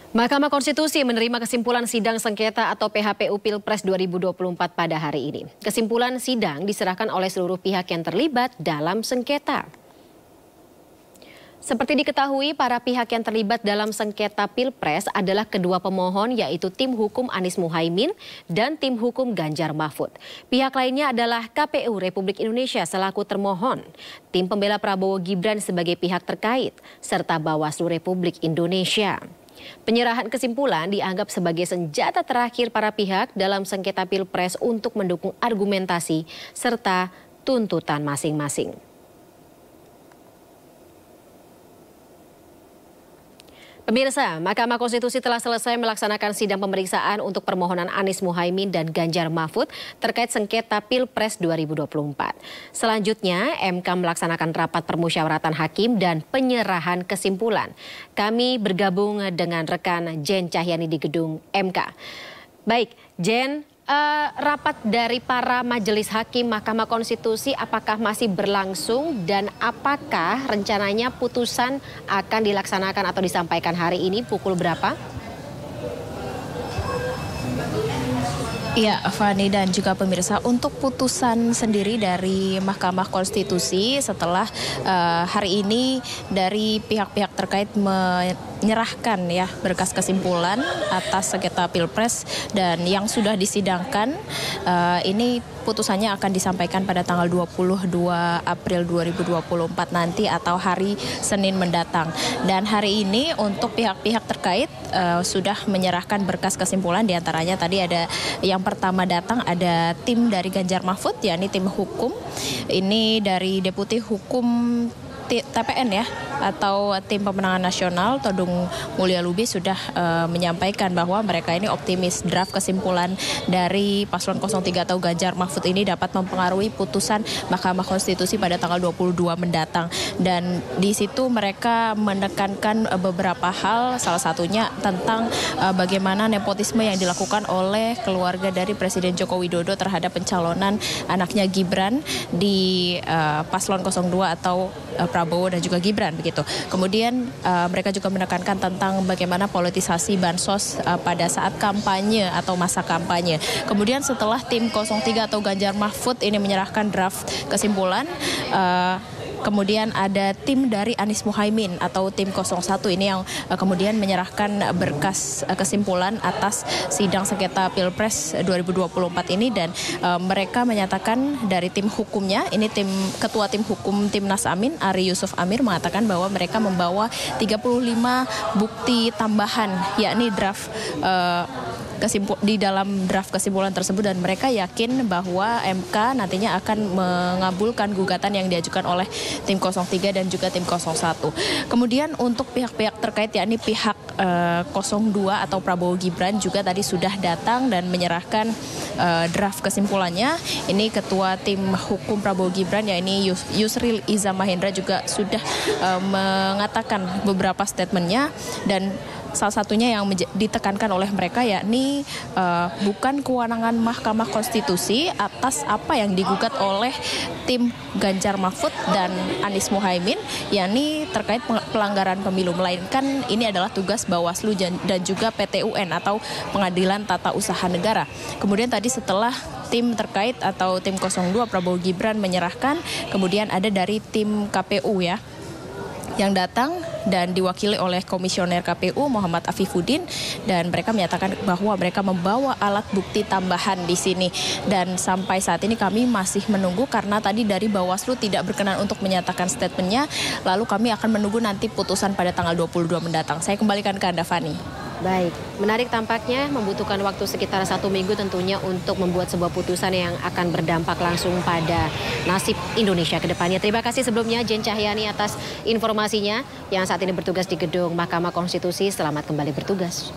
Mahkamah Konstitusi menerima kesimpulan sidang sengketa atau PHPU Pilpres 2024 pada hari ini. Kesimpulan sidang diserahkan oleh seluruh pihak yang terlibat dalam sengketa. Seperti diketahui, para pihak yang terlibat dalam sengketa Pilpres adalah kedua pemohon, yaitu tim hukum Anies Muhaimin dan tim hukum Ganjar Mahfud. Pihak lainnya adalah KPU Republik Indonesia selaku termohon, tim pembela Prabowo Gibran sebagai pihak terkait, serta Bawaslu Republik Indonesia. Penyerahan kesimpulan dianggap sebagai senjata terakhir para pihak dalam sengketa Pilpres untuk mendukung argumentasi serta tuntutan masing-masing. Pemirsa, Mahkamah Konstitusi telah selesai melaksanakan sidang pemeriksaan untuk permohonan Anies Muhaimin dan Ganjar Mahfud terkait sengketa Pilpres 2024. Selanjutnya, MK melaksanakan rapat permusyawaratan hakim dan penyerahan kesimpulan. Kami bergabung dengan rekan Jen Cahyani di gedung MK. Baik, Jen, rapat dari para majelis hakim Mahkamah Konstitusi apakah masih berlangsung dan apakah rencananya putusan akan dilaksanakan atau disampaikan hari ini pukul berapa? Iya, Fani dan juga pemirsa, untuk putusan sendiri dari Mahkamah Konstitusi setelah hari ini dari pihak-pihak terkait menyerahkan ya berkas kesimpulan atas sengketa Pilpres dan yang sudah disidangkan, ini putusannya akan disampaikan pada tanggal 22 April 2024 nanti atau hari Senin mendatang. Dan hari ini untuk pihak-pihak terkait sudah menyerahkan berkas kesimpulan, diantaranya tadi ada yang pertama datang ada tim dari Ganjar Mahfud, yakni tim hukum. Ini dari Deputi Hukum TPN ya, atau Tim Pemenangan Nasional Todung Mulya Lubis sudah menyampaikan bahwa mereka ini optimis draft kesimpulan dari Paslon 03 atau Ganjar Mahfud ini dapat mempengaruhi putusan Mahkamah Konstitusi pada tanggal 22 mendatang. Dan di situ mereka menekankan beberapa hal, salah satunya tentang bagaimana nepotisme yang dilakukan oleh keluarga dari Presiden Joko Widodo terhadap pencalonan anaknya Gibran di Paslon 02 atau Prabowo dan juga Gibran begitu. Kemudian mereka juga menekankan tentang bagaimana politisasi bansos pada saat kampanye atau masa kampanye. Kemudian setelah tim 03 atau Ganjar Mahfud ini menyerahkan draft kesimpulan, kemudian ada tim dari Anies Muhaimin atau tim 01 ini yang kemudian menyerahkan berkas kesimpulan atas sidang sengketa Pilpres 2024 ini, dan mereka menyatakan dari tim hukumnya, ini ketua tim hukum Timnas Amin, Ari Yusuf Amir, mengatakan bahwa mereka membawa 35 bukti tambahan, yakni draft di dalam draft kesimpulan tersebut, dan mereka yakin bahwa MK nantinya akan mengabulkan gugatan yang diajukan oleh tim 03 dan juga tim 01. Kemudian untuk pihak-pihak terkait, yakni pihak 02 atau Prabowo Gibran juga tadi sudah datang dan menyerahkan draft kesimpulannya. Ini ketua tim hukum Prabowo Gibran, yakni Yusril Iza Mahendra, juga sudah mengatakan beberapa statementnya, dan salah satunya yang ditekankan oleh mereka yakni bukan kewenangan Mahkamah Konstitusi atas apa yang digugat oleh tim Ganjar Mahfud dan Anies Muhaimin, yakni terkait pelanggaran pemilu, melainkan ini adalah tugas Bawaslu dan juga PT UN atau Pengadilan Tata Usaha Negara. Kemudian tadi setelah tim terkait atau tim 02 Prabowo Gibran menyerahkan, kemudian ada dari tim KPU ya yang datang dan diwakili oleh Komisioner KPU Muhammad Afifuddin, dan mereka menyatakan bahwa mereka membawa alat bukti tambahan di sini. Dan sampai saat ini kami masih menunggu karena tadi dari Bawaslu tidak berkenan untuk menyatakan statementnya, lalu kami akan menunggu nanti putusan pada tanggal 22 mendatang. Saya kembalikan ke Anda, Fani. Baik, menarik tampaknya membutuhkan waktu sekitar 1 minggu tentunya untuk membuat sebuah putusan yang akan berdampak langsung pada nasib Indonesia ke depannya. Terima kasih sebelumnya Jen Cahyani atas informasinya yang saat ini bertugas di gedung Mahkamah Konstitusi. Selamat kembali bertugas.